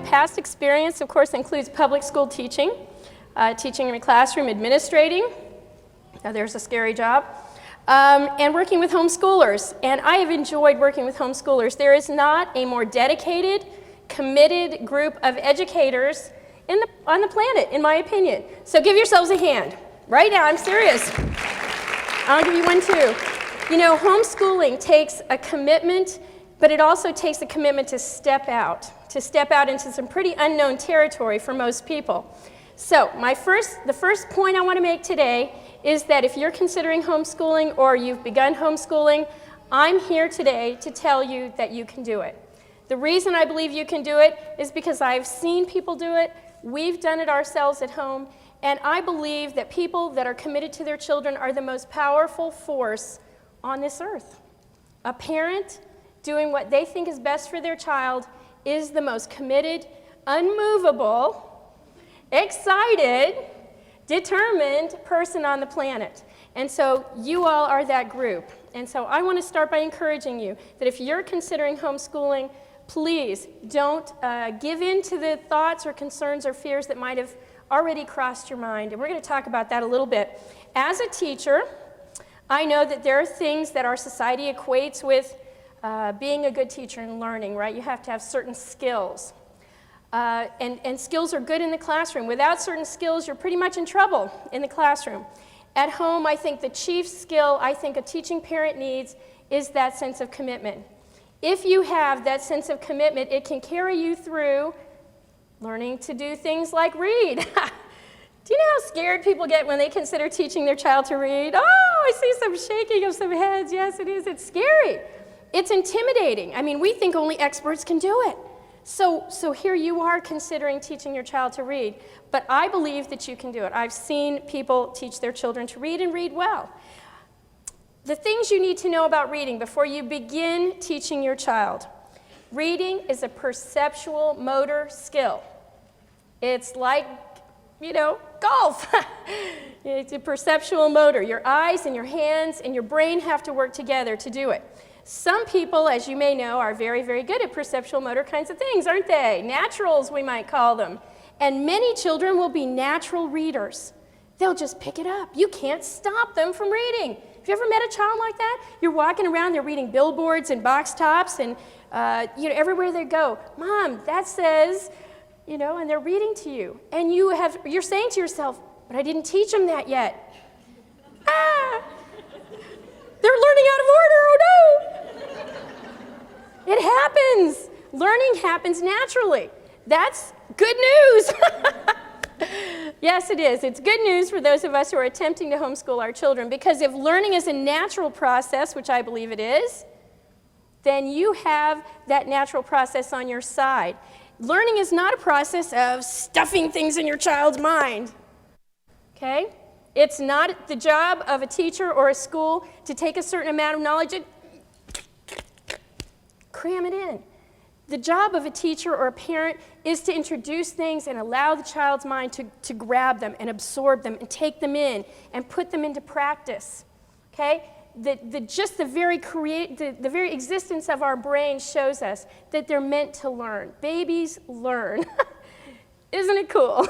past experience, of course, includes public school teaching, teaching in a classroom, administrating. Now there's a scary job. And working with homeschoolers. And I have enjoyed working with homeschoolers. There is not a more dedicated, committed group of educators on the planet, in my opinion. So give yourselves a hand. Right now, I'm serious. I'll give you one too. You know, homeschooling takes a commitment, but it also takes a commitment to step out into some pretty unknown territory for most people. So the first point I want to make today is that if you're considering homeschooling or you've begun homeschooling, I'm here today to tell you that you can do it. The reason I believe you can do it is because I've seen people do it, we've done it ourselves at home, and I believe that people that are committed to their children are the most powerful force on this earth. A parent doing what they think is best for their child is the most committed, unmovable, excited, determined person on the planet. And so you all are that group. And so I want to start by encouraging you that if you're considering homeschooling, please don't give in to the thoughts or concerns or fears that might have already crossed your mind. And we're going to talk about that a little bit. As a teacher, I know that there are things that our society equates with being a good teacher and learning, right? You have to have certain skills. And skills are good in the classroom. Without certain skills, you're pretty much in trouble in the classroom. At home, I think the chief skill I think a teaching parent needs is that sense of commitment. If you have that sense of commitment, it can carry you through learning to do things like read. Do you know how scared people get when they consider teaching their child to read? Oh, I see some shaking of some heads. Yes, it is. It's scary. It's intimidating. I mean, we think only experts can do it. So here you are considering teaching your child to read, but I believe that you can do it. I've seen people teach their children to read and read well. The things you need to know about reading before you begin teaching your child. Reading is a perceptual motor skill. It's like, you know, golf. It's a perceptual motor. Your eyes and your hands and your brain have to work together to do it. Some people, as you may know, are very, very good at perceptual motor kinds of things, aren't they? Naturals, we might call them. And many children will be natural readers. They'll just pick it up. You can't stop them from reading. Have you ever met a child like that? You're walking around, they're reading billboards and box tops, and you know, everywhere they go, Mom, that says, you know, and they're reading to you. And you're saying to yourself, but I didn't teach them that yet. Ah! They're learning out of order, oh no! It happens. Learning happens naturally. That's good news. Yes, it is. It's good news for those of us who are attempting to homeschool our children, because if learning is a natural process, which I believe it is, then you have that natural process on your side. Learning is not a process of stuffing things in your child's mind, okay? It's not the job of a teacher or a school to take a certain amount of knowledge and cram it in. The job of a teacher or a parent is to introduce things and allow the child's mind to grab them and absorb them and take them in and put them into practice, okay? The very existence of our brain shows us that they're meant to learn. Babies learn. Isn't it cool?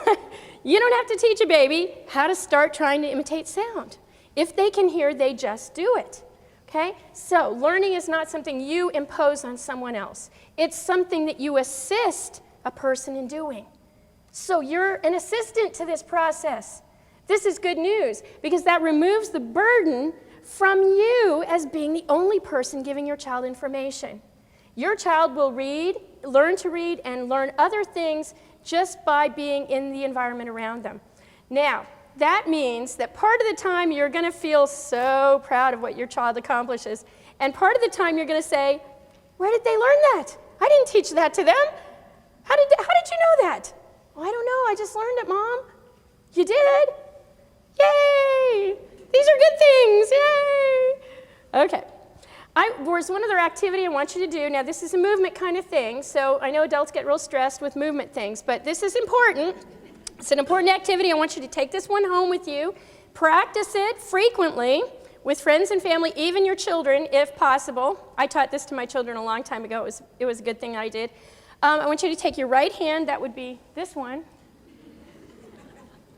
You don't have to teach a baby how to start trying to imitate sound. If they can hear, they just do it. Okay? So learning is not something you impose on someone else. It's something that you assist a person in doing. So you're an assistant to this process. This is good news because that removes the burden from you as being the only person giving your child information. Your child will learn to read, and learn other things just by being in the environment around them. Now, that means that part of the time you're going to feel so proud of what your child accomplishes, and part of the time you're going to say, where did they learn that? I didn't teach that to them. How did you know that? Oh, I don't know, I just learned it, Mom. You did? Yay! These are good things, yay! Okay. There's one other activity I want you to do. Now, this is a movement kind of thing, so I know adults get real stressed with movement things, but this is important. It's an important activity. I want you to take this one home with you. Practice it frequently with friends and family, even your children, if possible. I taught this to my children a long time ago. It was a good thing I did. I want you to take your right hand, that would be this one,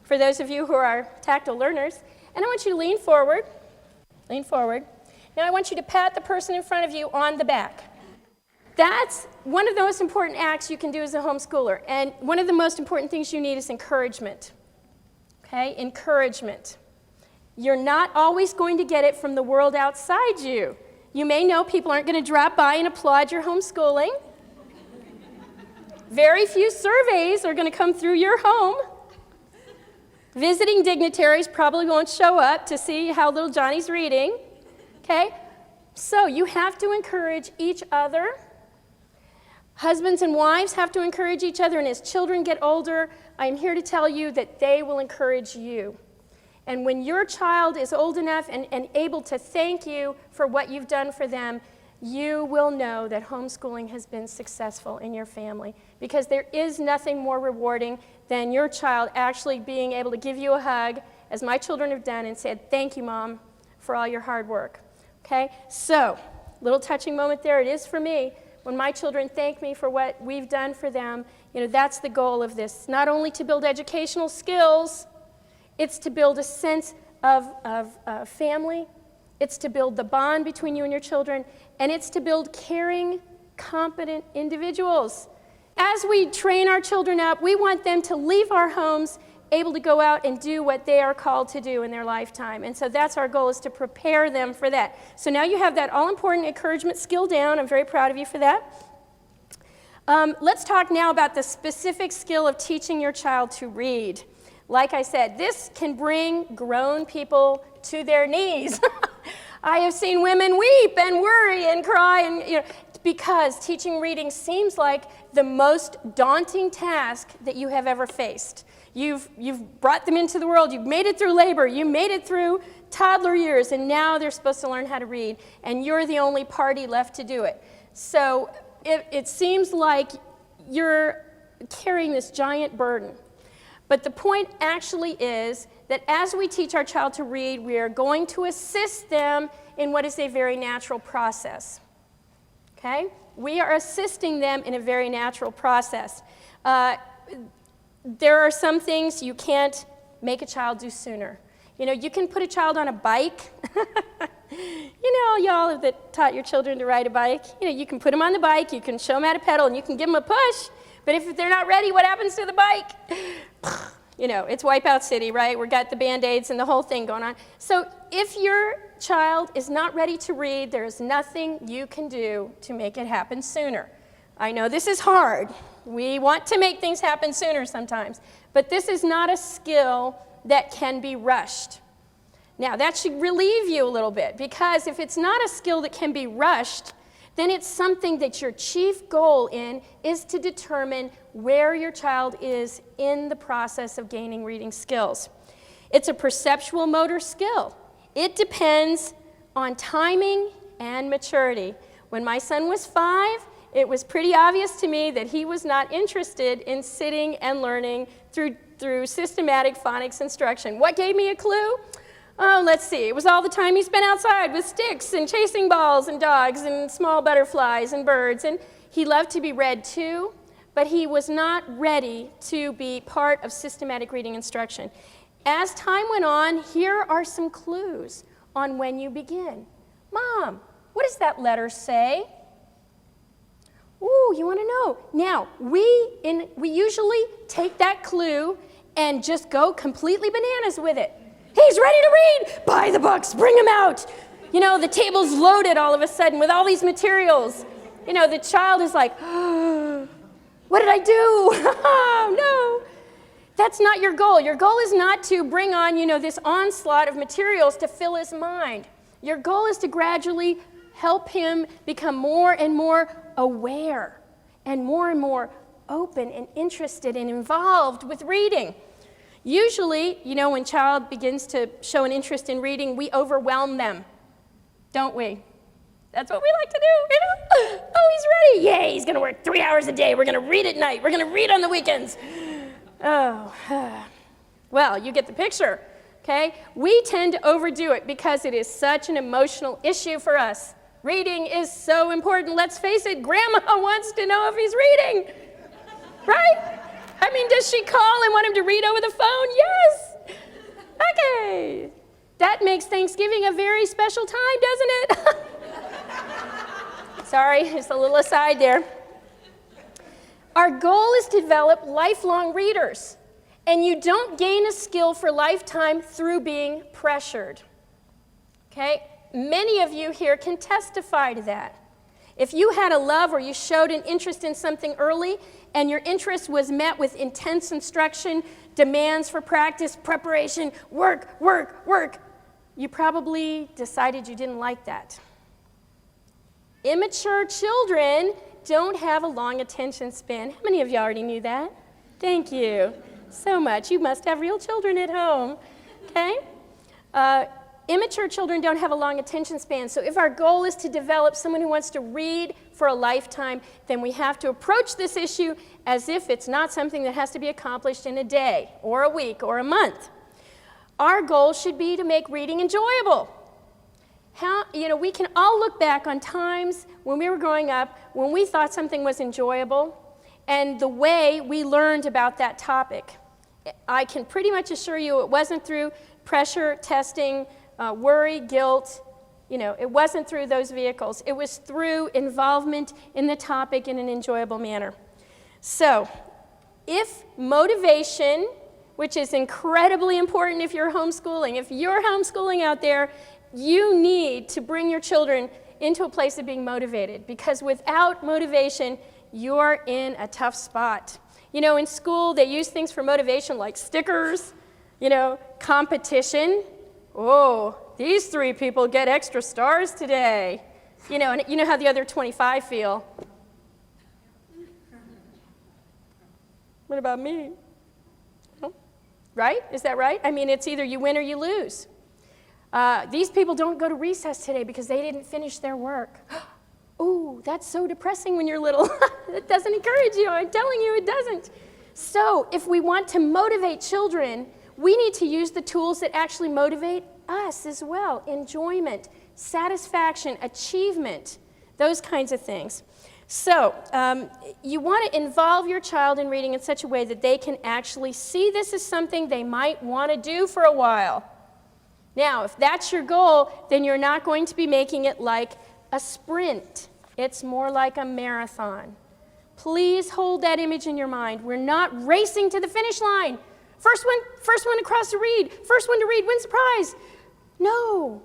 for those of you who are tactile learners, and I want you to lean forward. Lean forward. Now I want you to pat the person in front of you on the back. That's one of the most important acts you can do as a homeschooler, and one of the most important things you need is encouragement. Okay, encouragement. You're not always going to get it from the world outside you. You may know people aren't going to drop by and applaud your homeschooling. Very few surveys are going to come through your home. Visiting dignitaries probably won't show up to see how little Johnny's reading. Okay? So you have to encourage each other. Husbands and wives have to encourage each other, and as children get older, I'm here to tell you that they will encourage you. And when your child is old enough and able to thank you for what you've done for them, you will know that homeschooling has been successful in your family, because there is nothing more rewarding than your child actually being able to give you a hug, as my children have done, and said, "Thank you, Mom, for all your hard work." Okay? So, little touching moment there. It is for me. When my children thank me for what we've done for them, that's the goal of this. Not only to build educational skills, it's to build a sense of family. It's to build the bond between you and your children, and it's to build caring, competent individuals. As we train our children up, we want them to leave our homes able to go out and do what they are called to do in their lifetime. And so that's our goal, is to prepare them for that. So now you have that all-important encouragement skill down. I'm very proud of you for that. Let's talk now about the specific skill of teaching your child to read. Like I said, this can bring grown people to their knees. I have seen women weep and worry and cry, and because teaching reading seems like the most daunting task that you have ever faced. You've brought them into the world, you've made it through labor, you made it through toddler years, and now they're supposed to learn how to read, and you're the only party left to do it. So it seems like you're carrying this giant burden. But the point actually is that as we teach our child to read, we are going to assist them in what is a very natural process. Okay? We are assisting them in a very natural process. There are some things you can't make a child do sooner. You can put a child on a bike. Y'all that taught your children to ride a bike, you can put them on the bike, you can show them how to pedal, and you can give them a push. But if they're not ready, what happens to the bike? It's Wipeout City, right? We've got the Band-Aids and the whole thing going on. So if your child is not ready to read, there is nothing you can do to make it happen sooner. I know this is hard. We want to make things happen sooner sometimes. But this is not a skill that can be rushed. Now, that should relieve you a little bit, because if it's not a skill that can be rushed, then it's something that your chief goal is to determine where your child is in the process of gaining reading skills. It's a perceptual motor skill. It depends on timing and maturity. When my son was 5, it was pretty obvious to me that he was not interested in sitting and learning through systematic phonics instruction. What gave me a clue? Oh, let's see. It was all the time he spent outside with sticks and chasing balls and dogs and small butterflies and birds. And he loved to be read too, but he was not ready to be part of systematic reading instruction. As time went on, here are some clues on when you begin. Mom, what does that letter say? Ooh, you want to know? Now, we usually take that clue and just go completely bananas with it. He's ready to read. Buy the books. Bring him out. The table's loaded all of a sudden with all these materials. The child is like, oh, what did I do? Oh, no. That's not your goal. Your goal is not to bring on, this onslaught of materials to fill his mind. Your goal is to gradually help him become more and more aware and more open and interested and involved with reading. Usually, when a child begins to show an interest in reading, we overwhelm them, don't we? That's what we like to do, Oh, he's ready. Yay, he's going to work 3 hours a day. We're going to read at night. We're going to read on the weekends. Oh, well, you get the picture, okay? We tend to overdo it because it is such an emotional issue for us. Reading is so important. Let's face it, Grandma wants to know if he's reading, right? I mean, does she call and want him to read over the phone? Yes. Okay. That makes Thanksgiving a very special time, doesn't it? Sorry, just a little aside there. Our goal is to develop lifelong readers, and you don't gain a skill for lifetime through being pressured. Okay? Many of you here can testify to that. If you had a love or you showed an interest in something early and your interest was met with intense instruction, demands for practice, preparation, work, you probably decided you didn't like that. Immature children don't have a long attention span. How many of you already knew that? Thank you so much. You must have real children at home, okay? Immature children don't have a long attention span, so if our goal is to develop someone who wants to read for a lifetime, then we have to approach this issue as if it's not something that has to be accomplished in a day, or a week, or a month. Our goal should be to make reading enjoyable. We can all look back on times when we were growing up when we thought something was enjoyable and the way we learned about that topic. I can pretty much assure you it wasn't through pressure, testing, worry, guilt. It wasn't through those vehicles. It was through involvement in the topic in an enjoyable manner. So, if motivation, which is incredibly important if you're homeschooling out there, you need to bring your children into a place of being motivated, because without motivation, you're in a tough spot. In school, they use things for motivation like stickers, competition. Oh, these 3 people get extra stars today. And you know how the other 25 feel. What about me? Right? Is that right? I mean, it's either you win or you lose. These people don't go to recess today because they didn't finish their work. Ooh, that's so depressing when you're little. It doesn't encourage you. I'm telling you, it doesn't. So if we want to motivate children, we need to use the tools that actually motivate us as well. Enjoyment, satisfaction, achievement, those kinds of things. So you want to involve your child in reading in such a way that they can actually see this as something they might want to do for a while. Now, if that's your goal, then you're not going to be making it like a sprint. It's more like a marathon. Please hold that image in your mind. We're not racing to the finish line. First one across to read. First one to read wins the prize. No.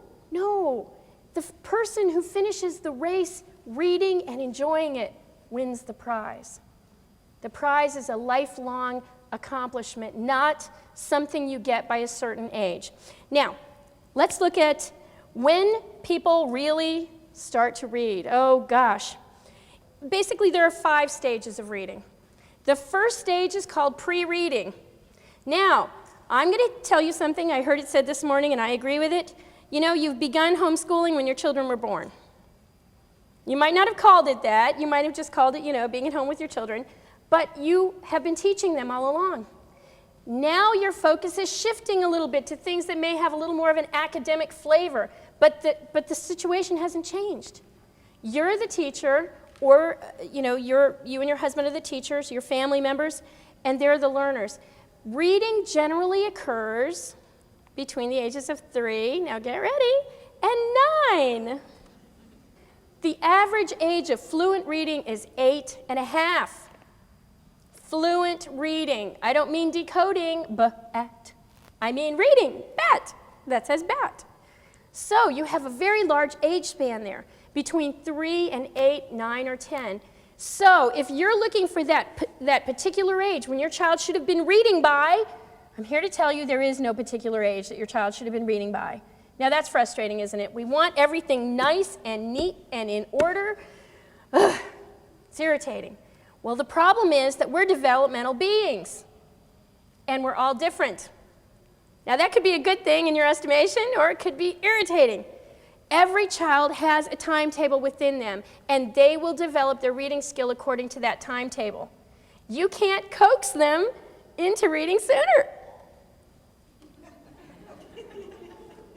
The person who finishes the race reading and enjoying it wins the prize. The prize is a lifelong accomplishment, not something you get by a certain age. Now, let's look at when people really start to read. Oh gosh. Basically, there are 5 stages of reading. The first stage is called pre-reading. Now, I'm going to tell you something. I heard it said this morning, and I agree with it. You've begun homeschooling when your children were born. You might not have called it that. You might have just called it, being at home with your children. But you have been teaching them all along. Now your focus is shifting a little bit to things that may have a little more of an academic flavor. But the situation hasn't changed. You're the teacher, or you and your husband are the teachers, your family members, and they're the learners. Reading generally occurs between the ages of 3, now get ready, and 9. The average age of fluent reading is 8.5. Fluent reading. I don't mean decoding, but I mean reading, bat. That says bat. So you have a very large age span there, between 3 and 8, 9, or 10. So if you're looking for that particular age when your child should have been reading by, I'm here to tell you there is no particular age that your child should have been reading by. Now that's frustrating, isn't it? We want everything nice and neat and in order. Ugh, it's irritating. Well, the problem is that we're developmental beings, and we're all different. Now that could be a good thing in your estimation, or it could be irritating. Every child has a timetable within them, and they will develop their reading skill according to that timetable. You can't coax them into reading sooner.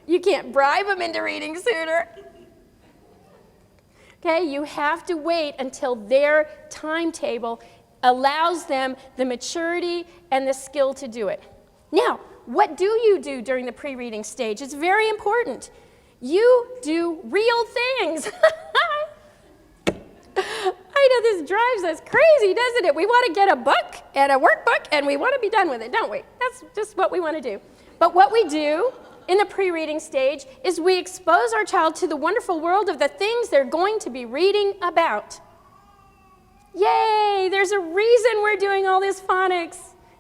You can't bribe them into reading sooner. Okay, you have to wait until their timetable allows them the maturity and the skill to do it. Now, what do you do during the pre-reading stage? It's very important. You do real things. I know this drives us crazy, doesn't it? We want to get a book and a workbook and we want to be done with it, don't we? That's just what we want to do. But what we do in the pre-reading stage is we expose our child to the wonderful world of the things they're going to be reading about. Yay! There's a reason we're doing all this phonics.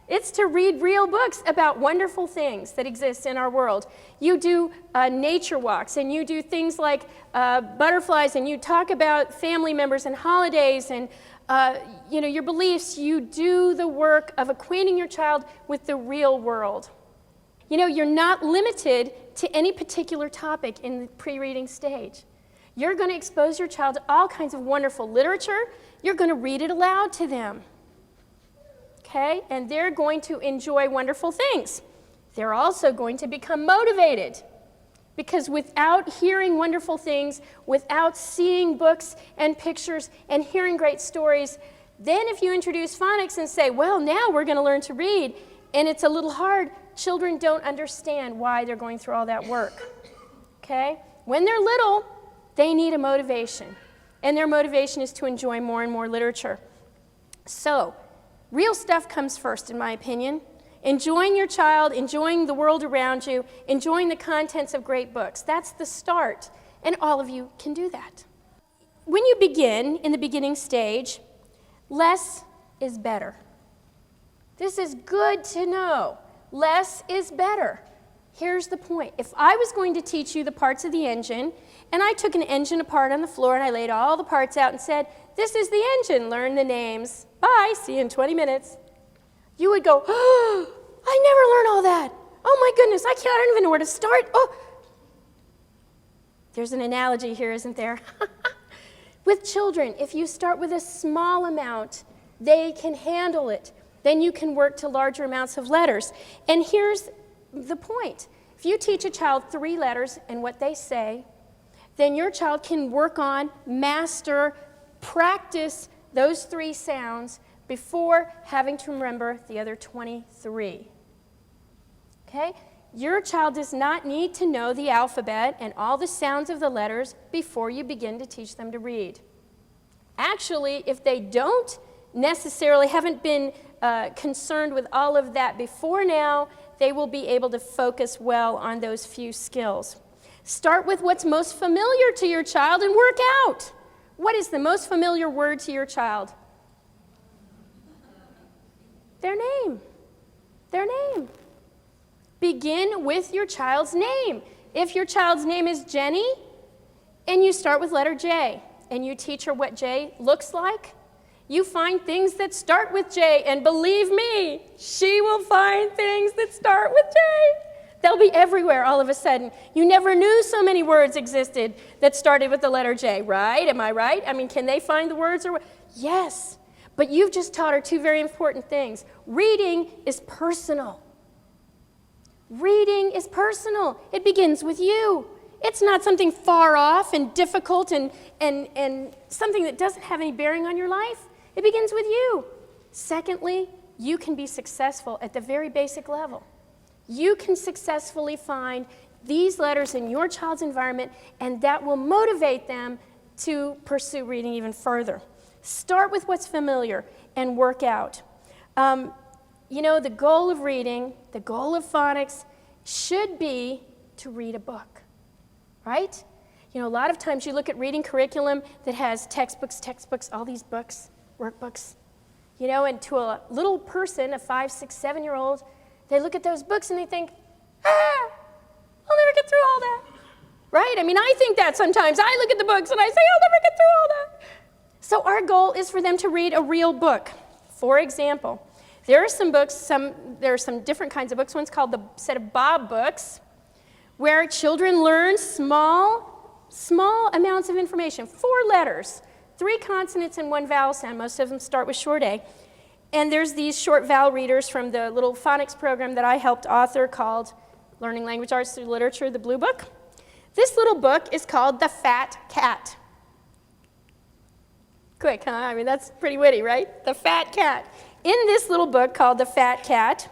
It's to read real books about wonderful things that exist in our world. You do nature walks, and you do things like butterflies, and you talk about family members and holidays and your beliefs. You do the work of acquainting your child with the real world. You're not limited to any particular topic in the pre-reading stage. You're going to expose your child to all kinds of wonderful literature. You're going to read it aloud to them. Okay? And they're going to enjoy wonderful things. They're also going to become motivated. Because without hearing wonderful things, without seeing books and pictures and hearing great stories, then if you introduce phonics and say, well, now we're going to learn to read, and it's a little hard, children don't understand why they're going through all that work. Okay? When they're little, they need a motivation. And their motivation is to enjoy more and more literature. So, real stuff comes first, in my opinion. Enjoying your child, enjoying the world around you, enjoying the contents of great books. That's the start, and all of you can do that. When you begin, in the beginning stage, less is better. This is good to know. Less is better. Here's the point. If I was going to teach you the parts of the engine, and I took an engine apart on the floor and I laid all the parts out and said, this is the engine, learn the names. Bye, see you in 20 minutes. You would go, oh, I never learned all that. Oh my goodness, I don't even know where to start. Oh. There's an analogy here, isn't there? With children, if you start with a small amount, they can handle it. Then you can work to larger amounts of letters. And here's the point. If you teach a child 3 letters and what they say, then your child can work on, master, practice those 3 sounds before having to remember the other 23. Okay? Your child does not need to know the alphabet and all the sounds of the letters before you begin to teach them to read. Actually, if they don't necessarily, haven't been concerned with all of that before now, they will be able to focus well on those few skills. Start with what's most familiar to your child and work out. What is the most familiar word to your child? Their name. Their name. Begin with your child's name. If your child's name is Jenny, and you start with letter J, and you teach her what J looks like, you find things that start with J, and believe me, she will find things that start with J. They'll be everywhere all of a sudden. You never knew so many words existed that started with the letter J, right? Am I right? I mean, can they find the words? Yes, but you've just taught her 2 very important things. Reading is personal. Reading is personal. It begins with you. It's not something far off and difficult and something that doesn't have any bearing on your life. It begins with you. Secondly, you can be successful at the very basic level. You can successfully find these letters in your child's environment, and that will motivate them to pursue reading even further. Start with what's familiar and work out. The goal of reading, the goal of phonics should be to read a book, right? A lot of times you look at reading curriculum that has textbooks, all these books, workbooks, and to a little person, a 5, 6, 7-year-old, they look at those books and they think, I'll never get through all that, right? I mean, I think that sometimes. I look at the books and I say, I'll never get through all that. So our goal is for them to read a real book. For example, there are some books, there are some different kinds of books. One's called the set of Bob books, where children learn small amounts of information, 4 letters, 3 consonants and 1 vowel sound. Most of them start with short A. And there's these short vowel readers from the little phonics program that I helped author called Learning Language Arts Through Literature, the Blue Book. This little book is called The Fat Cat. Quick, huh? I mean, that's pretty witty, right? The fat cat. In this little book called The Fat Cat,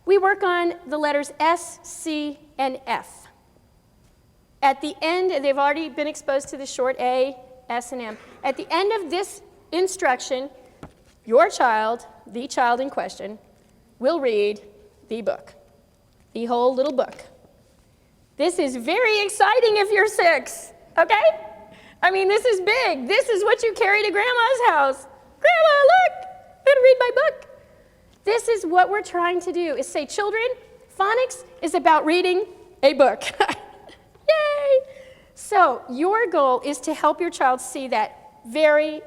we work on the letters S, C, and F. At the end, they've already been exposed to the short A, S, and M. At the end of this instruction, your child, the child in question, will read the book, the whole little book. This is very exciting if you're 6, okay? I mean, this is big. This is what you carry to Grandma's house. Grandma, look, I'm going to read my book. This is what we're trying to do, is say, children, phonics is about reading a book. Yay! So your goal is to help your child see that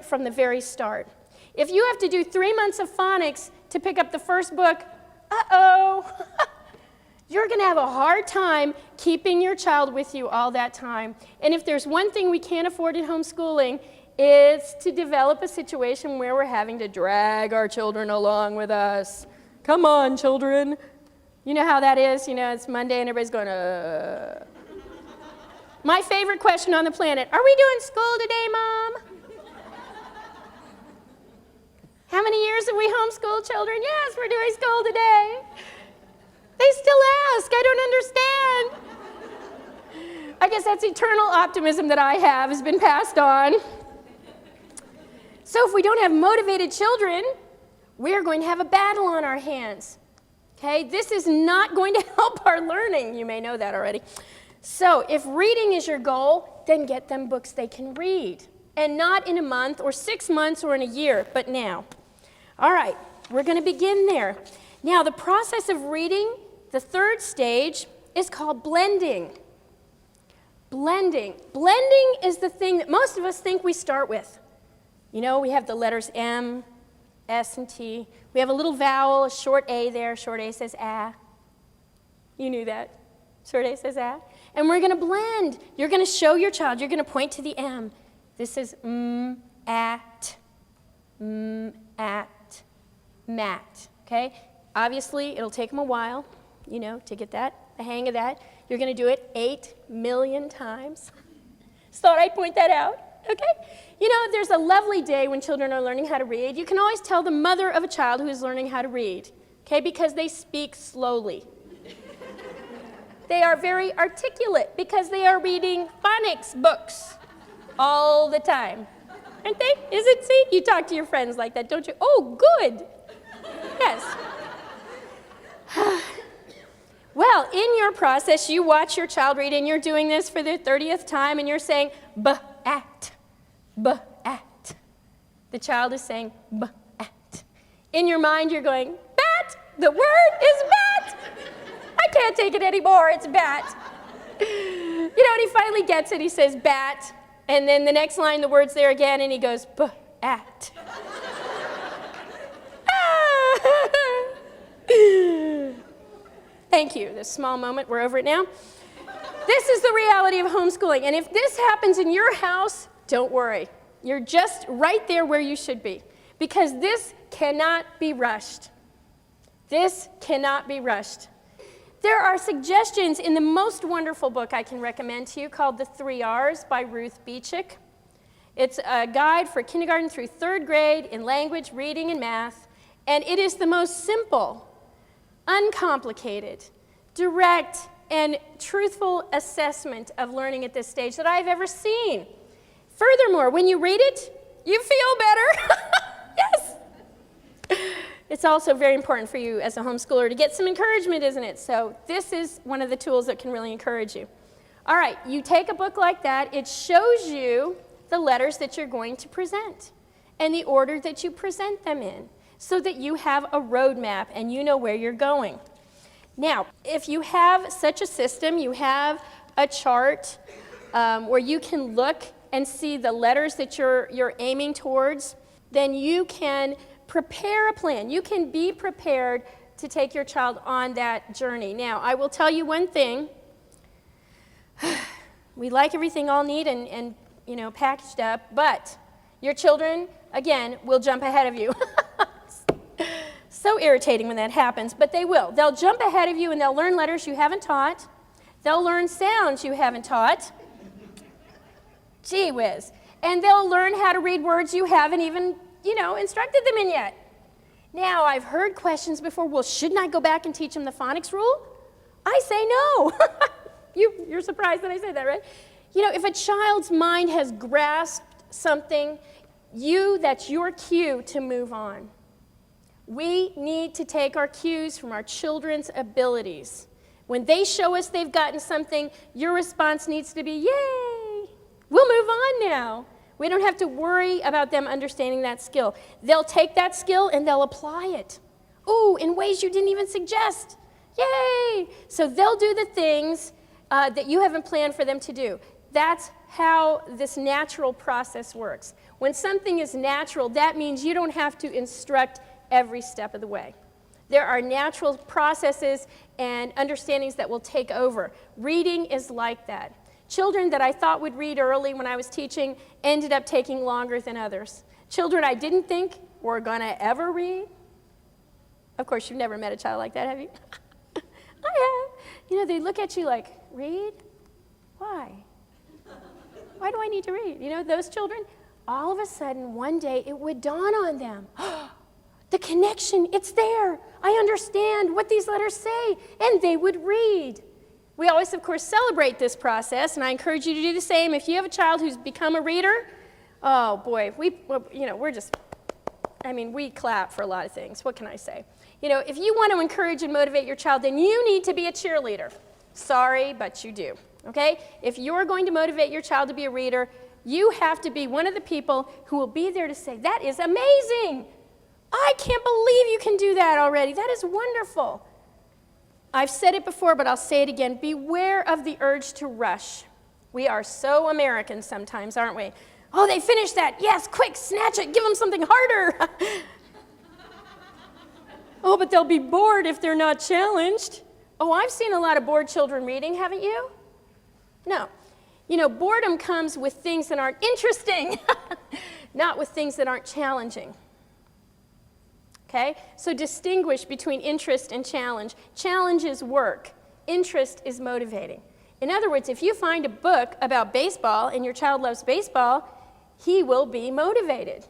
from the very start. If you have to do 3 months of phonics to pick up the first book, uh-oh. You're going to have a hard time keeping your child with you all that time. And if there's one thing we can't afford in homeschooling, it's to develop a situation where we're having to drag our children along with us. Come on, children. You know how that is? You know, it's Monday and everybody's going, My favorite question on the planet, are we doing school today, Mom? How many years have we homeschooled children? Yes, we're doing school today. They still ask. I don't understand. I guess that's eternal optimism that I have has been passed on. So if we don't have motivated children, we're going to have a battle on our hands. Okay? This is not going to help our learning. You may know that already. So if reading is your goal, then get them books they can read. And not in a month or 6 months or in a year, but now. All right, we're going to begin there. Now, the process of reading, the third stage, is called blending. Blending. Blending is the thing that most of us think we start with. You know, we have the letters M, S, and T. We have a little vowel, a short A there. Short A says ah. You knew that. Short A says ah. And we're going to blend. You're going to show your child. You're going to point to the M. This is at, mat. Okay? Obviously, it'll take them a while, you know, to get the hang of that. You're going to do it 8 million times. Just thought I'd point that out, okay? You know, there's a lovely day when children are learning how to read. You can always tell the mother of a child who is learning how to read, okay, because they speak slowly. They are very articulate because they are reading phonics books all the time. Aren't they? Is it? See? You talk to your friends like that, don't you? Oh, good. Yes. Well, in your process, you watch your child read, and you're doing this for the 30th time, and you're saying, b-at, b-at. The child is saying, b-at. In your mind, you're going, bat, the word is bat. I can't take it anymore, it's bat. You know, and he finally gets it, he says, bat, and then the next line, the word's there again, and he goes, b-at. Thank you. This small moment, we're over it now. This is the reality of homeschooling. And if this happens in your house, don't worry. You're just right there where you should be. Because this cannot be rushed. This cannot be rushed. There are suggestions in the most wonderful book I can recommend to you called The 3 R's by Ruth Beechick. It's a guide for kindergarten through 3rd grade in language, reading, and math. And it is the most simple, uncomplicated, direct, and truthful assessment of learning at this stage that I've ever seen. Furthermore, when you read it, you feel better. Yes. It's also very important for you as a homeschooler to get some encouragement, isn't it? So this is one of the tools that can really encourage you. All right, you take a book like that. It shows you the letters that you're going to present and the order that you present them in, so that you have a roadmap and you know where you're going. Now, if you have such a system, you have a chart where you can look and see the letters that you're aiming towards, then you can prepare a plan. You can be prepared to take your child on that journey. Now, I will tell you one thing. We like everything all neat and you know, packaged up, but your children, again, will jump ahead of you. So irritating when that happens, but they will. They'll jump ahead of you and they'll learn letters you haven't taught. They'll learn sounds you haven't taught. Gee whiz. And they'll learn how to read words you haven't even, instructed them in yet. Now, I've heard questions before, well, shouldn't I go back and teach them the phonics rule? I say no. You're surprised that I say that, right? If a child's mind has grasped something, that's your cue to move on. We need to take our cues from our children's abilities. When they show us they've gotten something, your response needs to be, yay, we'll move on now. We don't have to worry about them understanding that skill. They'll take that skill and they'll apply it. Ooh, in ways you didn't even suggest. Yay! So they'll do the things that you haven't planned for them to do. That's how this natural process works. When something is natural, that means you don't have to instruct every step of the way. There are natural processes and understandings that will take over. Reading is like that. Children that I thought would read early when I was teaching ended up taking longer than others. Children I didn't think were going to ever read. Of course, you've never met a child like that, have you? I have. They look at you like, read? Why? Why do I need to read? Those children, all of a sudden, one day, it would dawn on them. The connection, it's there. I understand what these letters say. And they would read. We always, of course, celebrate this process, and I encourage you to do the same. If you have a child who's become a reader, oh boy, we clap for a lot of things. What can I say? If you want to encourage and motivate your child, then you need to be a cheerleader. Sorry, but you do, okay? If you're going to motivate your child to be a reader, you have to be one of the people who will be there to say, that is amazing. I can't believe you can do that already. That is wonderful. I've said it before, but I'll say it again. Beware of the urge to rush. We are so American sometimes, aren't we? Oh, they finished that. Yes, quick, snatch it. Give them something harder. Oh, but they'll be bored if they're not challenged. Oh, I've seen a lot of bored children reading, haven't you? No. Boredom comes with things that aren't interesting, not with things that aren't challenging. Okay? So distinguish between interest and challenge. Challenge is work. Interest is motivating. In other words, if you find a book about baseball and your child loves baseball, he will be motivated.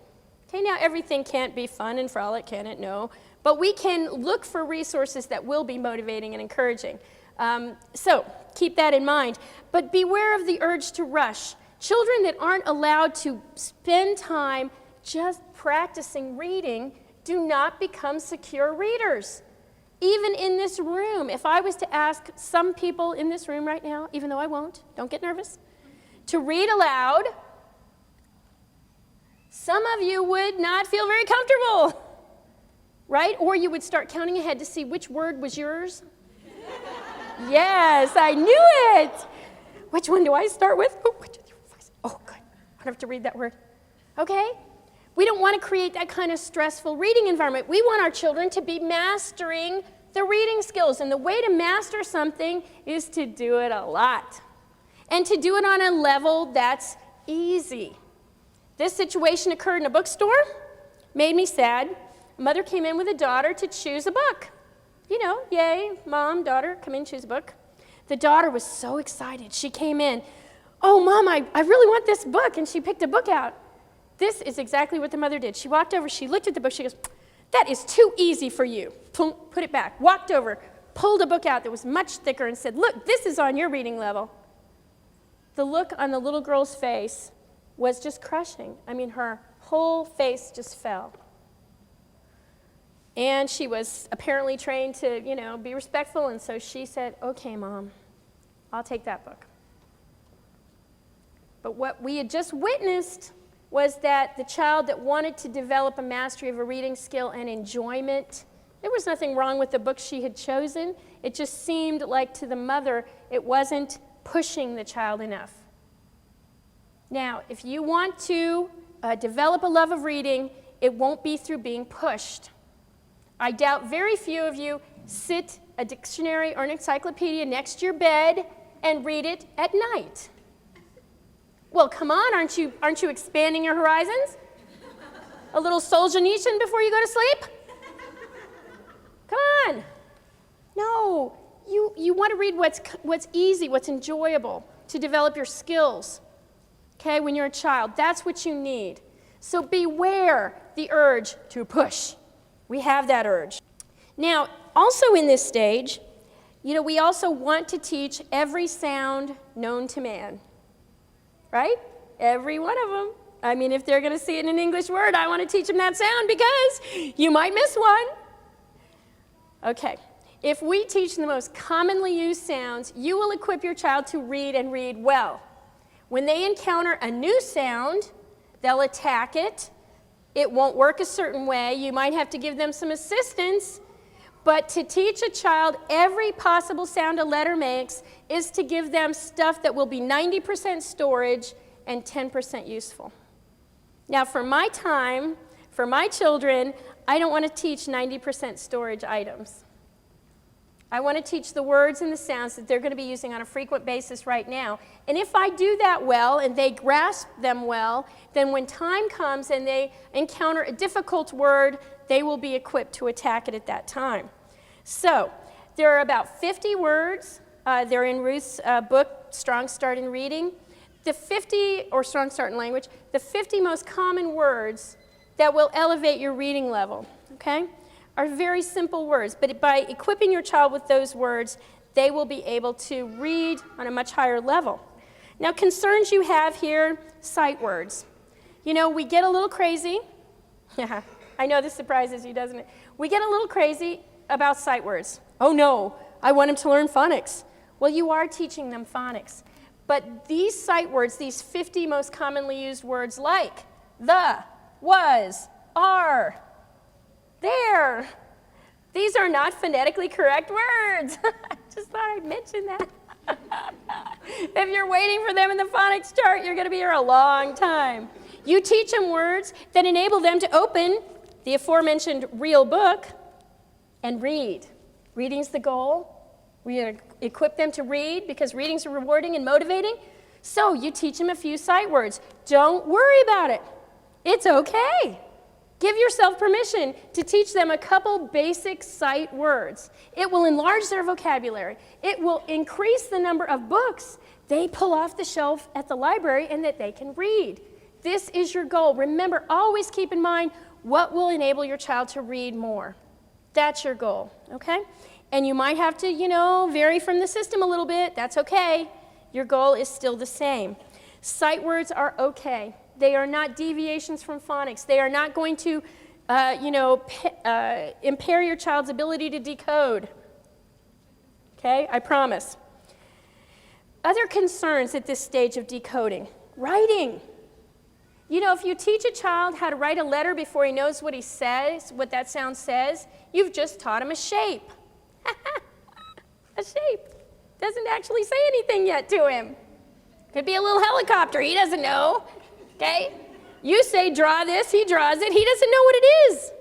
Okay, now everything can't be fun and frolic, can it? No. But we can look for resources that will be motivating and encouraging. So keep that in mind. But beware of the urge to rush. Children that aren't allowed to spend time just practicing reading do not become secure readers. Even in this room, if I was to ask some people in this room right now, even though I won't, don't get nervous, to read aloud, some of you would not feel very comfortable, right? Or you would start counting ahead to see which word was yours. Yes, I knew it. Which one do I start with? Oh, 1, 2, 3, 4, 5, 6. Oh, good. I don't have to read that word. Okay? We don't want to create that kind of stressful reading environment. We want our children to be mastering the reading skills. And the way to master something is to do it a lot. And to do it on a level that's easy. This situation occurred in a bookstore. Made me sad. A mother came in with a daughter to choose a book. Yay, mom, daughter, come in, choose a book. The daughter was so excited. She came in. Oh, Mom, I really want this book. And she picked a book out. This is exactly what the mother did. She walked over, she looked at the book, she goes, that is too easy for you. Put it back. Walked over, pulled a book out that was much thicker and said, look, this is on your reading level. The look on the little girl's face was just crushing. Her whole face just fell. And she was apparently trained to, be respectful, and so she said, okay, Mom, I'll take that book. But what we had just witnessed was that the child that wanted to develop a mastery of a reading skill and enjoyment, there was nothing wrong with the book she had chosen. It just seemed like to the mother it wasn't pushing the child enough. Now, if you want to develop a love of reading, it won't be through being pushed. I doubt very few of you sit a dictionary or an encyclopedia next to your bed and read it at night. Well, come on, aren't you expanding your horizons? A little Solzhenitsyn before you go to sleep? Come on. No, you want to read what's easy, what's enjoyable, to develop your skills. okay, when you're a child. That's what you need. So beware the urge to push. We have that urge. Now, also in this stage, we also want to teach every sound known to man, right? Every one of them. I mean, if they're going to see it in an English word, I want to teach them that sound because you might miss one. Okay. If we teach the most commonly used sounds, you will equip your child to read and read well. When they encounter a new sound, they'll attack it. It won't work a certain way. You might have to give them some assistance. But to teach a child every possible sound a letter makes is to give them stuff that will be 90% storage and 10% useful. Now, for my time, for my children, I don't want to teach 90% storage items. I want to teach the words and the sounds that they're going to be using on a frequent basis right now. And if I do that well and they grasp them well, then when time comes and they encounter a difficult word, they will be equipped to attack it at that time. So there are about 50 words. They're in Ruth's book, Strong Start in Reading. The 50, or Strong Start in Language, the 50 most common words that will elevate your reading level, okay, are very simple words. But by equipping your child with those words, they will be able to read on a much higher level. Now, concerns you have here, sight words. We get a little crazy. I know this surprises you, doesn't it? We get a little crazy about sight words. Oh no, I want them to learn phonics. Well, you are teaching them phonics. But these sight words, these 50 most commonly used words like the, was, are, there, these are not phonetically correct words. I just thought I'd mention that. If you're waiting for them in the phonics chart, you're going to be here a long time. You teach them words that enable them to open the aforementioned real book and read. Reading's the goal. We equip them to read because reading's rewarding and motivating. So you teach them a few sight words. Don't worry about it. It's okay. Give yourself permission to teach them a couple basic sight words. It will enlarge their vocabulary. It will increase the number of books they pull off the shelf at the library and that they can read. This is your goal. Remember, always keep in mind what will enable your child to read more. That's your goal, okay? And you might have to, vary from the system a little bit. That's okay. Your goal is still the same. Sight words are okay. They are not deviations from phonics. They are not going to, impair your child's ability to decode. Okay, I promise. Other concerns at this stage of decoding. Writing. If you teach a child how to write a letter before he knows what he says, what that sound says, you've just taught him a shape. A shape. Doesn't actually say anything yet to him. Could be a little helicopter. He doesn't know. Okay? You say, draw this. He draws it. He doesn't know what it is.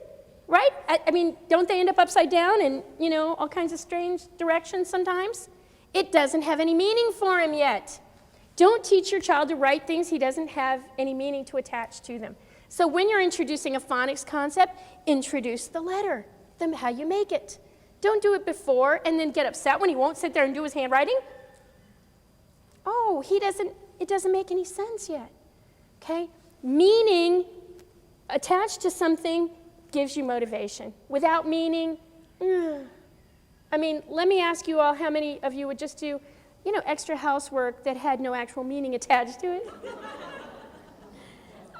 Right? I mean, don't they end up upside down and, all kinds of strange directions sometimes? It doesn't have any meaning for him yet. Don't teach your child to write things he doesn't have any meaning to attach to them. So when you're introducing a phonics concept, introduce the letter, how you make it. Don't do it before and then get upset when he won't sit there and do his handwriting. Oh, it doesn't make any sense yet. Okay? Meaning attached to something gives you motivation. Without meaning, let me ask you all, how many of you would just do, extra housework that had no actual meaning attached to it?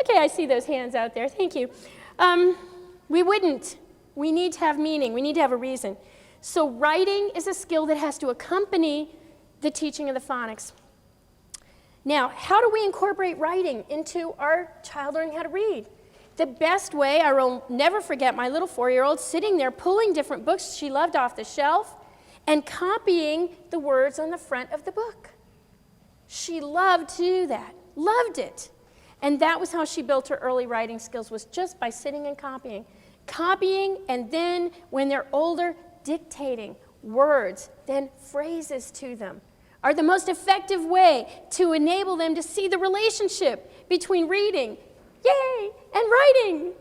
Okay, I see those hands out there. Thank you. We wouldn't. We need to have meaning. We need to have a reason. So writing is a skill that has to accompany the teaching of the phonics. Now, how do we incorporate writing into our child learning how to read? The best way, I will never forget my little 4-year-old sitting there pulling different books she loved off the shelf and copying the words on the front of the book. She loved to do that, loved it. And that was how she built her early writing skills, was just by sitting and copying. Copying, and then when they're older, dictating words, then phrases to them, are the most effective way to enable them to see the relationship between reading, yay, and writing.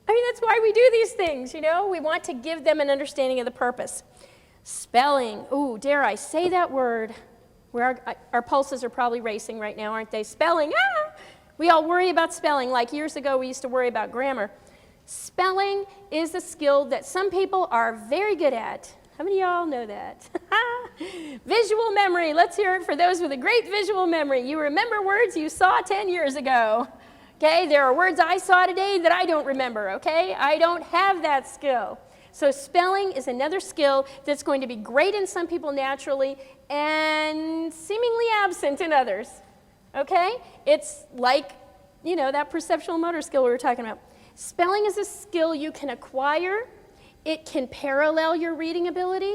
That's why we do these things, We want to give them an understanding of the purpose. Spelling, ooh, dare I say that word? Where our pulses are probably racing right now, aren't they? Spelling, We all worry about spelling, like years ago we used to worry about grammar. Spelling is a skill that some people are very good at. How many of y'all know that? Visual memory. Let's hear it for those with a great visual memory. You remember words you saw 10 years ago. Okay, there are words I saw today that I don't remember, okay? I don't have that skill. So spelling is another skill that's going to be great in some people naturally and seemingly absent in others, okay? It's like, you know, that perceptual motor skill we were talking about. Spelling is a skill you can acquire. It can parallel your reading ability.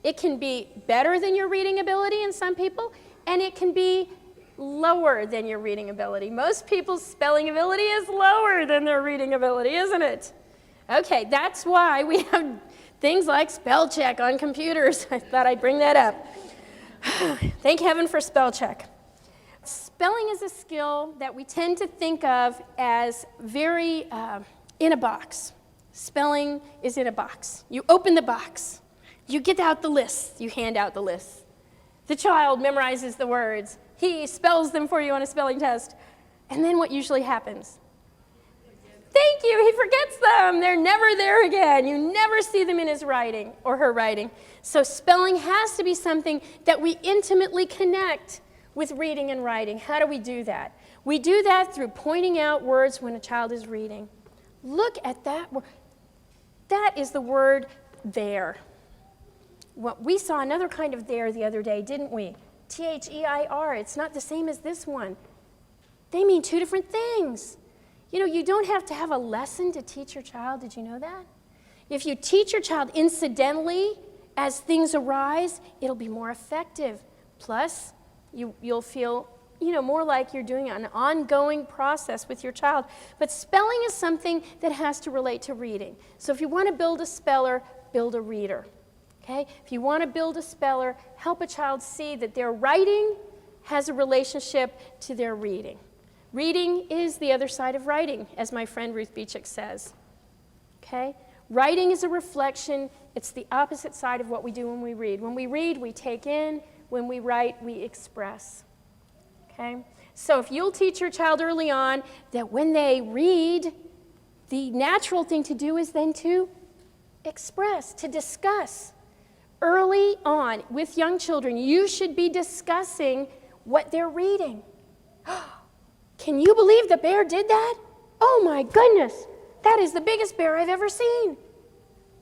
It can be better than your reading ability in some people, and it can be lower than your reading ability. Most people's spelling ability is lower than their reading ability, isn't it? Okay, that's why we have things like spell check on computers. I thought I'd bring that up. Thank heaven for spell check. Spelling is a skill that we tend to think of as very in a box. Spelling is in a box. You open the box. You get out the list. You hand out the list. The child memorizes the words. He spells them for you on a spelling test. And then what usually happens? Thank you, he forgets them. They're never there again. You never see them in his writing or her writing. So spelling has to be something that we intimately connect with reading and writing. How do we do that? We do that through pointing out words when a child is reading. Look at that word. That is the word there. Well, we saw another kind of there the other day, didn't we? T-H-E-I-R. It's not the same as this one. They mean two different things. You know, you don't have to have a lesson to teach your child. Did you know that? If you teach your child incidentally as things arise, it'll be more effective. Plus, you'll feel, you know, more like you're doing an ongoing process with your child. But spelling is something that has to relate to reading. So if you want to build a speller, build a reader. Okay? If you want to build a speller, help a child see that their writing has a relationship to their reading. Reading is the other side of writing, as my friend Ruth Beechick says. Okay? Writing is a reflection. It's the opposite side of what we do when we read. When we read, we take in. When we write, we express. Okay? So if you'll teach your child early on that when they read, the natural thing to do is then to express, to discuss. Early on with young children, you should be discussing what they're reading. Can you believe the bear did that? Oh my goodness, that is the biggest bear I've ever seen.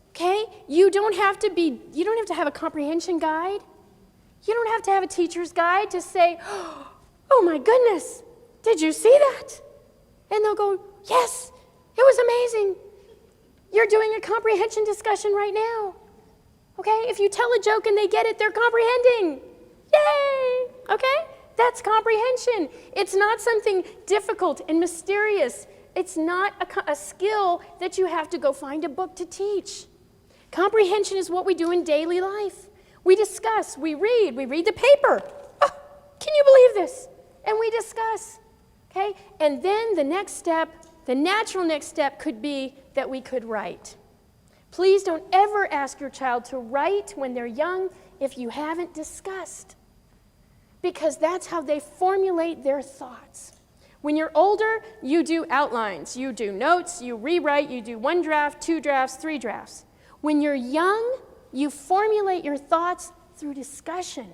Okay? You don't have to have a comprehension guide. You don't have to have a teacher's guide to say, oh my goodness, did you see that? And they'll go, yes, it was amazing. You're doing a comprehension discussion right now. Okay? If you tell a joke and they get it, they're comprehending. Yay! Okay? That's comprehension. It's not something difficult and mysterious. It's not a skill that you have to go find a book to teach. Comprehension is what we do in daily life. We discuss, we read the paper. Oh, can you believe this? And we discuss. Okay? And then the next step, the natural next step could be that we could write. Please don't ever ask your child to write when they're young if you haven't discussed, because that's how they formulate their thoughts. When you're older, you do outlines, you do notes, you rewrite, you do 1 draft, 2 drafts, 3 drafts. When you're young, you formulate your thoughts through discussion.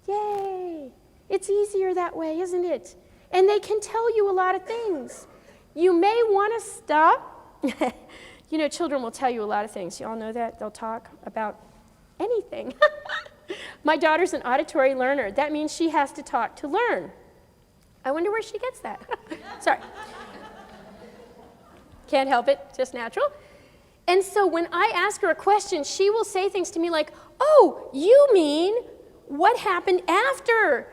Yay! It's easier that way, isn't it? And they can tell you a lot of things. You may want to stop. You know, children will tell you a lot of things. You all know that? They'll talk about anything. My daughter's an auditory learner. That means she has to talk to learn. I wonder where she gets that. Sorry. Can't help it, just natural. And so when I ask her a question, she will say things to me like, oh, you mean what happened after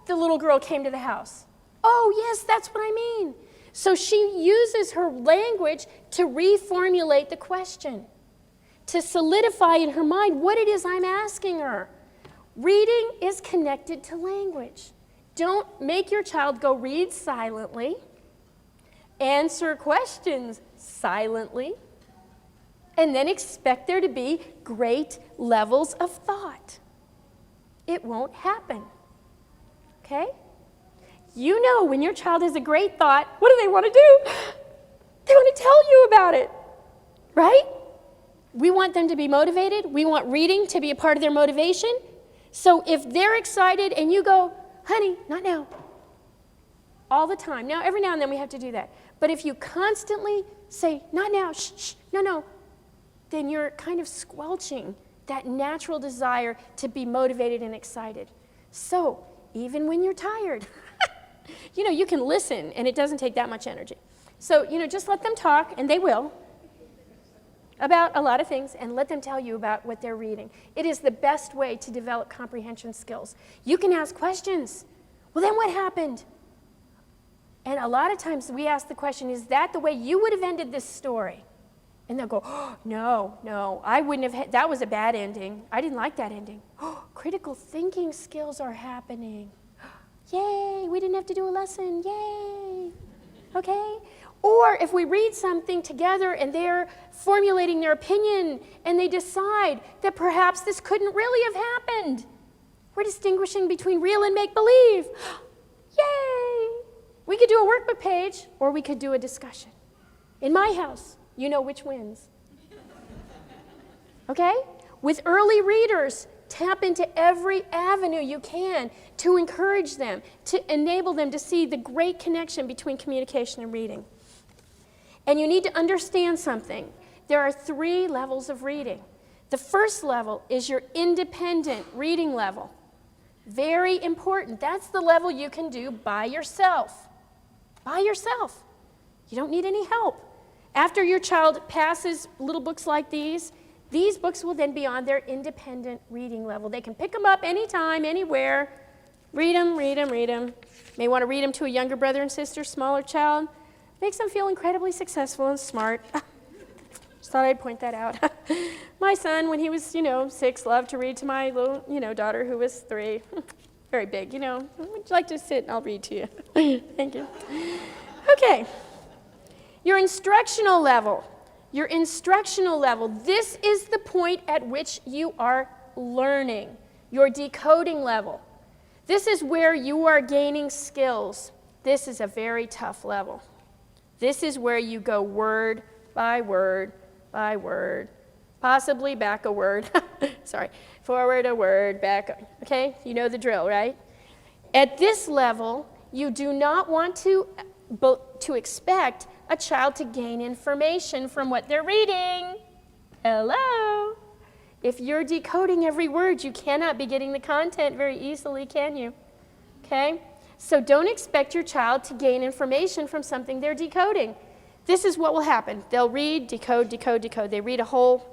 the little girl came to the house? Oh, yes, that's what I mean. So she uses her language to reformulate the question, to solidify in her mind what it is I'm asking her. Reading is connected to language. Don't make your child go read silently, answer questions silently, and then expect there to be great levels of thought. It won't happen. Okay? You know when your child has a great thought, what do they want to do? They want to tell you about it, right? We want them to be motivated. We want reading to be a part of their motivation. So if they're excited and you go, honey, not now, all the time. Now, every now and then we have to do that. But if you constantly say, not now, shh, shh, no, then you're kind of squelching that natural desire to be motivated and excited. So even when you're tired, you can listen, and it doesn't take that much energy. So, just let them talk, and they will, about a lot of things, and let them tell you about what they're reading. It is the best way to develop comprehension skills. You can ask questions. Well, then what happened? And a lot of times we ask the question, is that the way you would have ended this story? And they'll go, oh, no, I wouldn't have, that was a bad ending. I didn't like that ending. Oh, critical thinking skills are happening. Yay, we didn't have to do a lesson, yay, okay? Or if we read something together and they're formulating their opinion and they decide that perhaps this couldn't really have happened. We're distinguishing between real and make-believe. Yay! We could do a workbook page or we could do a discussion. In my house, you know which wins. Okay? With early readers, tap into every avenue you can to encourage them, to enable them to see the great connection between communication and reading. And you need to understand something. There are 3 levels of reading. The first level is your independent reading level. Very important. That's the level you can do by yourself. By yourself. You don't need any help. After your child passes little books like these books will then be on their independent reading level. They can pick them up anytime, anywhere. Read them. May want to read them to a younger brother and sister, smaller child. Makes them feel incredibly successful and smart. Just thought I'd point that out. My son, when he was, 6, loved to read to my little, daughter who was 3. Very big, Would you like to sit and I'll read to you? Thank you. Okay. Your instructional level. This is the point at which you are learning. Your decoding level. This is where you are gaining skills. This is a very tough level. This is where you go word by word by word, possibly back a word. Sorry, forward a word, back. Okay, you know the drill, right? At this level, you do not want to expect a child to gain information from what they're reading. Hello? If you're decoding every word, you cannot be getting the content very easily, can you? Okay? So don't expect your child to gain information from something they're decoding. This is what will happen. They'll read, decode. They read a whole,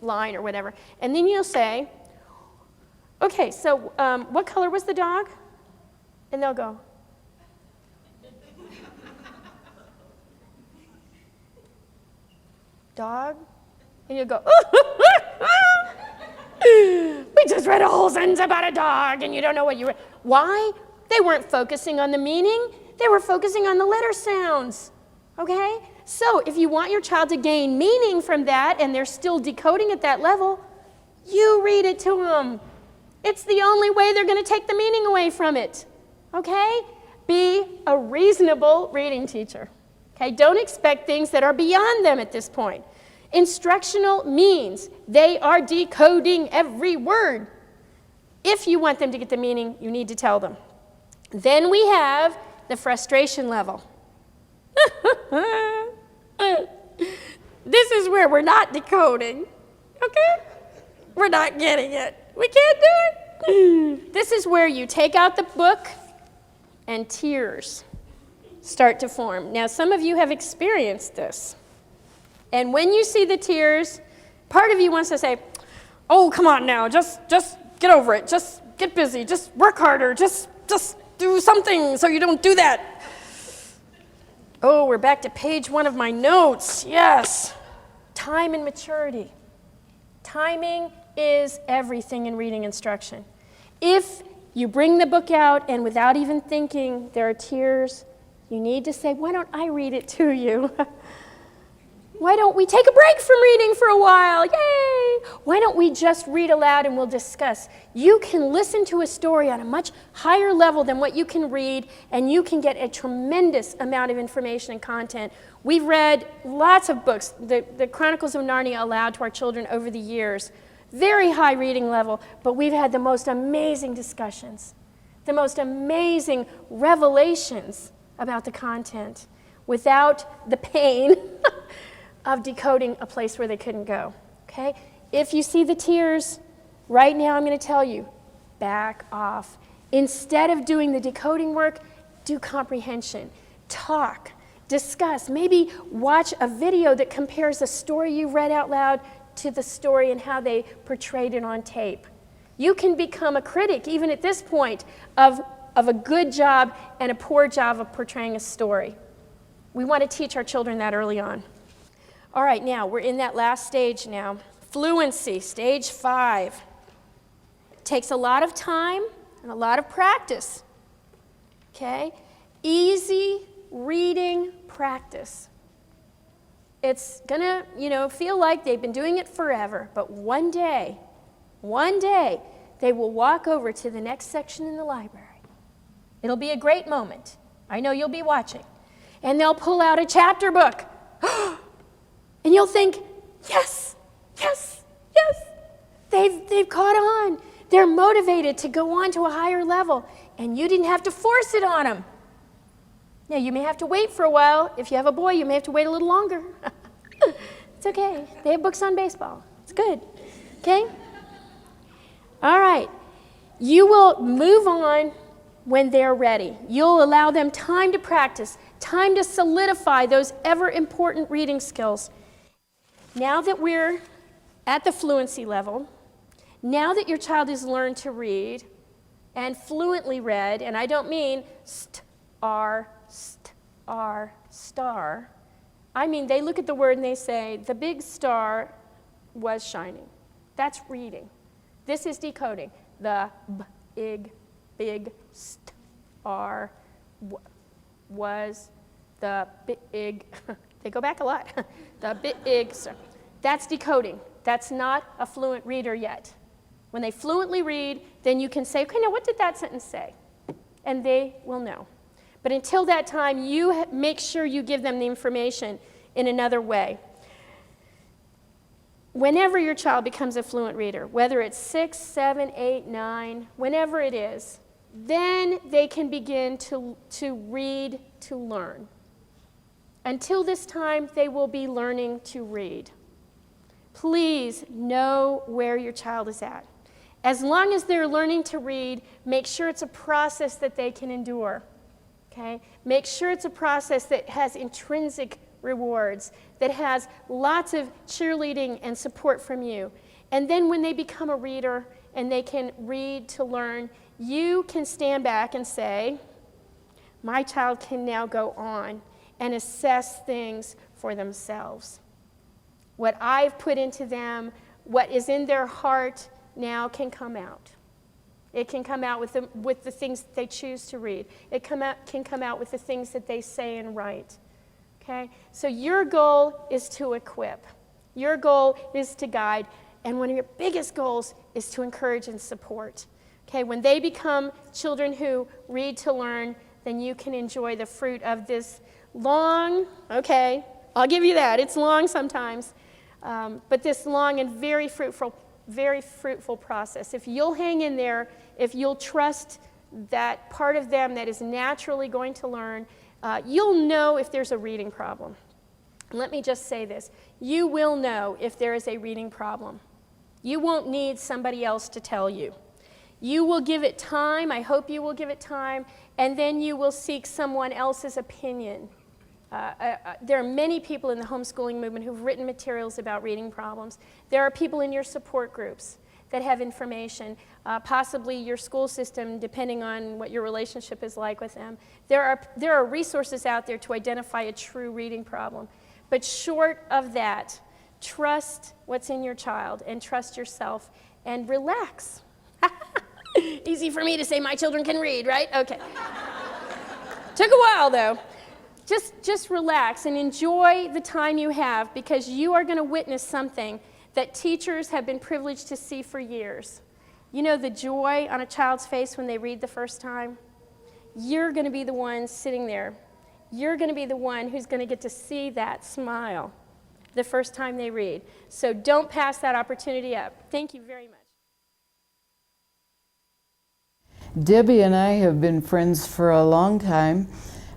line or whatever. And then you'll say, okay, so what color was the dog? And they'll go, dog? And you'll go, we just read a whole sentence about a dog and you don't know what you read. Why? They weren't focusing on the meaning. They were focusing on the letter sounds. Okay? So if you want your child to gain meaning from that and they're still decoding at that level, you read it to them. It's the only way they're going to take the meaning away from it. Okay? Be a reasonable reading teacher. Okay? Don't expect things that are beyond them at this point. Instructional means they are decoding every word. If you want them to get the meaning, you need to tell them. Then we have the frustration level. This is where we're not decoding, okay? We're not getting it. We can't do it. This is where you take out the book and tears start to form. Now, some of you have experienced this. And when you see the tears, part of you wants to say, oh, come on now, just get over it. Just get busy. Just work harder. Just do something so you don't do that. Oh, we're back to page 1 of my notes. Yes. Time and maturity. Timing is everything in reading instruction. If you bring the book out and without even thinking there are tears, you need to say, why don't I read it to you? Why don't we take a break from reading for a while? Yay! Why don't we just read aloud and we'll discuss? You can listen to a story on a much higher level than what you can read, and you can get a tremendous amount of information and content. We've read lots of books, the Chronicles of Narnia aloud to our children over the years. Very high reading level, but we've had the most amazing discussions, the most amazing revelations about the content without the pain of decoding a place where they couldn't go, okay? If you see the tears, right now I'm going to tell you, back off. Instead of doing the decoding work, do comprehension. Talk, discuss, maybe watch a video that compares the story you read out loud to the story and how they portrayed it on tape. You can become a critic, even at this point, of a good job and a poor job of portraying a story. We want to teach our children that early on. All right, now, we're in that last stage now. Fluency, stage 5. Takes a lot of time and a lot of practice, okay? Easy reading practice. It's gonna, feel like they've been doing it forever, but one day, they will walk over to the next section in the library. It'll be a great moment. I know you'll be watching. And they'll pull out a chapter book. And you'll think, yes, yes, yes. They've caught on. They're motivated to go on to a higher level. And you didn't have to force it on them. Now, you may have to wait for a while. If you have a boy, you may have to wait a little longer. It's okay. They have books on baseball. It's good. Okay? All right. You will move on when they're ready. You'll allow them time to practice, time to solidify those ever important reading skills. Now that we're at the fluency level, now that your child has learned to read and fluently read, and I don't mean star, star. I mean they look at the word and they say, the big star was shining. That's reading. This is decoding. The big star was the big, they go back a lot, the big star. That's decoding. That's not a fluent reader yet. When they fluently read, then you can say, okay, now what did that sentence say? And they will know. But until that time, you make sure you give them the information in another way. Whenever your child becomes a fluent reader, whether it's 6, 7, 8, 9, whenever it is, then they can begin to read to learn. Until this time, they will be learning to read. Please know where your child is at. As long as they're learning to read, make sure it's a process that they can endure. Okay? Make sure it's a process that has intrinsic rewards, that has lots of cheerleading and support from you. And then when they become a reader and they can read to learn, you can stand back and say, my child can now go on and assess things for themselves. What I've put into them, what is in their heart now can come out. It can come out with the things that they choose to read. It can come out with the things that they say and write. Okay? So your goal is to equip. Your goal is to guide. And one of your biggest goals is to encourage and support. Okay? When they become children who read to learn, then you can enjoy the fruit of this long, okay, I'll give you that. It's long sometimes. But this long and very fruitful process. If you'll hang in there, if you'll trust that part of them that is naturally going to learn, you'll know if there's a reading problem. Let me just say this. You will know if there is a reading problem. You won't need somebody else to tell you. You will give it time. I hope you will give it time. And then you will seek someone else's opinion. There are many people in the homeschooling movement who've written materials about reading problems. There are people in your support groups that have information, possibly your school system, depending on what your relationship is like with them. There are resources out there to identify a true reading problem. But short of that, trust what's in your child and trust yourself and relax. Easy for me to say my children can read, right? Okay. Took a while though. just relax and enjoy the time you have, because you are going to witness something that teachers have been privileged to see for years. You know the joy on a child's face when they read the first time? You're going to be the one sitting there. You're going to be the one who's going to get to see that smile the first time they read. So don't pass that opportunity up. Thank you very much. Debbie and I have been friends for a long time.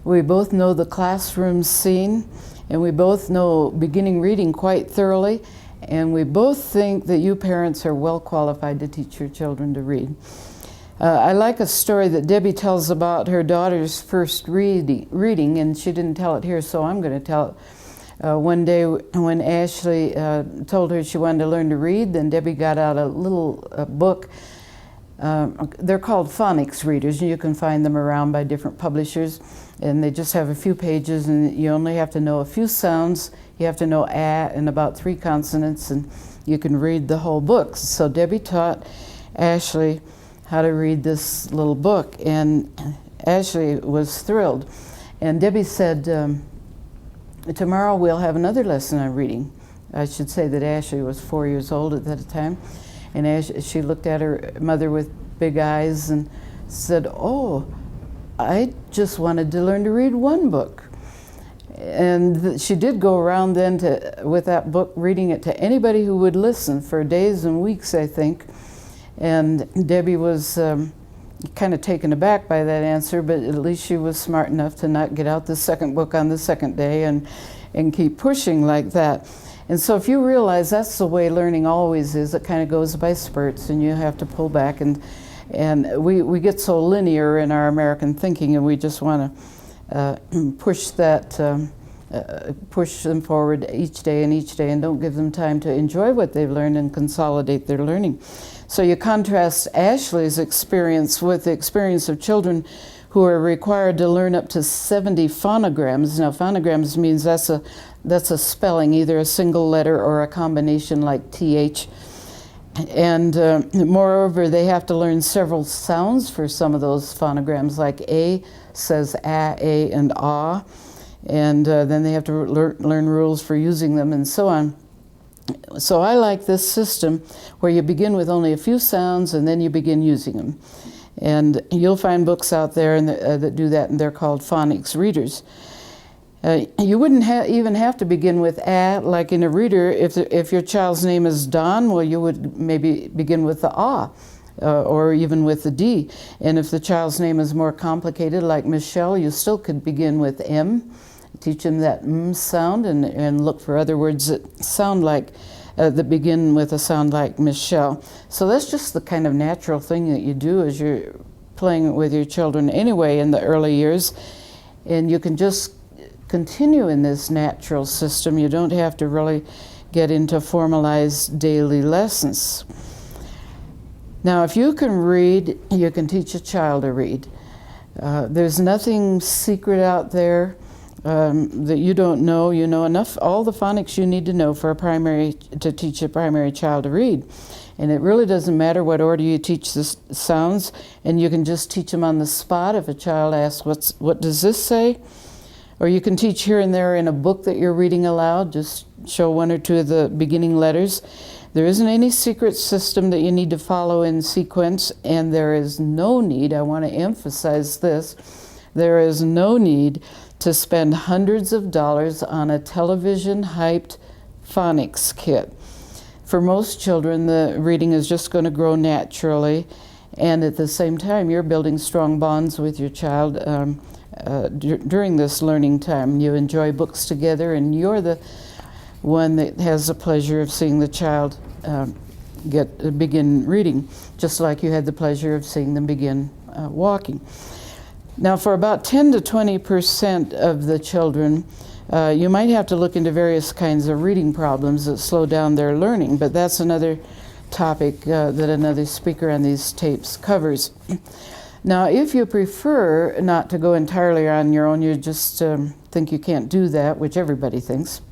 We both know the classroom scene, and we both know beginning reading quite thoroughly, and we both think that you parents are well qualified to teach your children to read. I like a story that Debbie tells about her daughter's first reading, and she didn't tell it here, so I'm going to tell it. One day when Ashley told her she wanted to learn to read, then Debbie got out a little book. They're called Phonics readers, and you can find them around by different publishers, and they just have a few pages, and you only have to know a few sounds. You have to know "a" and about 3 consonants, and you can read the whole book. So Debbie taught Ashley how to read this little book, and Ashley was thrilled. And Debbie said, tomorrow we'll have another lesson on reading. I should say that Ashley was 4 years old at that time. And she looked at her mother with big eyes and said, "Oh, I just wanted to learn to read one book." And she did go around then with that book, reading it to anybody who would listen for days and weeks, I think. And Debbie was kind of taken aback by that answer, but at least she was smart enough to not get out the second book on the second day and keep pushing like that. And so if you realize that's the way learning always is, it kind of goes by spurts, and you have to pull back. And we get so linear in our American thinking, and we just want to push them forward each day and don't give them time to enjoy what they've learned and consolidate their learning. So you contrast Ashley's experience with the experience of children who are required to learn up to 70 phonograms. Now, phonograms means that's a spelling, either a single letter or a combination like TH. And moreover, they have to learn several sounds for some of those phonograms, like A says a, and ah. And then they have to learn rules for using them and so on. So I like this system where you begin with only a few sounds and then you begin using them. And you'll find books out there that do that, and they're called Phonics readers. You wouldn't even have to begin with "a" like in a reader. If your child's name is Don, well, you would maybe begin with the "ah," or even with the "d." And if the child's name is more complicated, like Michelle, you still could begin with "m." Teach them that "m" sound, and look for other words that sound like, that begin with a sound like Michelle. So that's just the kind of natural thing that you do as you're playing with your children anyway in the early years. And you can just continue in this natural system. You don't have to really get into formalized daily lessons. Now, if you can read, you can teach a child to read. There's nothing secret out there that you don't know. You know enough, all the phonics you need to know to teach a primary child to read. And it really doesn't matter what order you teach the sounds, and you can just teach them on the spot. If a child asks, what does this say? Or you can teach here and there in a book that you're reading aloud, just show 1 or 2 of the beginning letters. There isn't any secret system that you need to follow in sequence, and there is no need, I want to emphasize this, there is no need to spend hundreds of dollars on a television-hyped phonics kit. For most children, the reading is just going to grow naturally, and at the same time, you're building strong bonds with your child during this learning time. You enjoy books together, and you're the one that has the pleasure of seeing the child begin reading, just like you had the pleasure of seeing them begin walking. Now, for about 10 to 20% of the children, you might have to look into various kinds of reading problems that slow down their learning, but that's another topic that another speaker on these tapes covers. Now, if you prefer not to go entirely on your own, you just think you can't do that, which everybody thinks,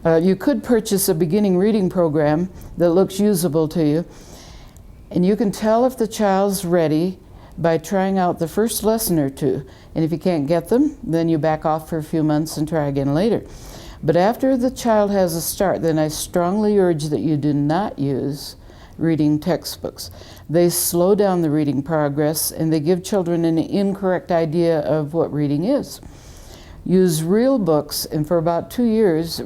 you could purchase a beginning reading program that looks usable to you, and you can tell if the child's ready by trying out the first lesson or two. And if you can't get them, then you back off for a few months and try again later. But after the child has a start, then I strongly urge that you do not use reading textbooks. They slow down the reading progress and they give children an incorrect idea of what reading is. Use real books, and for about 2 years,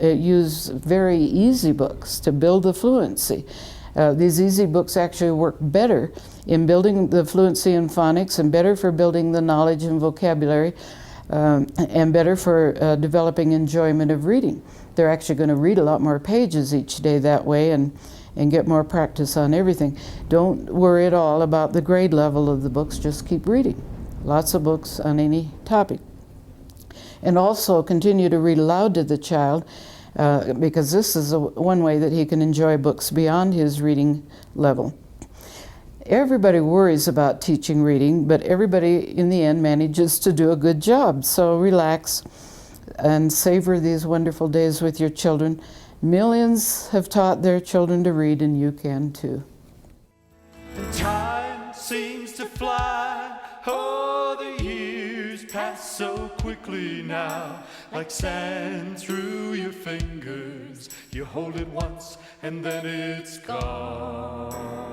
use very easy books to build the fluency. These easy books actually work better in building the fluency in phonics and better for building the knowledge and vocabulary and better for developing enjoyment of reading. They're actually going to read a lot more pages each day that way and get more practice on everything. Don't worry at all about the grade level of the books, just keep reading. Lots of books on any topic. And also continue to read aloud to the child because this is one way that he can enjoy books beyond his reading level. Everybody worries about teaching reading, but everybody in the end manages to do a good job. So relax and savor these wonderful days with your children. Millions have taught their children to read, and you can too. Time seems to fly, oh, the years pass so quickly now, like sand through your fingers. You hold it once and then it's gone.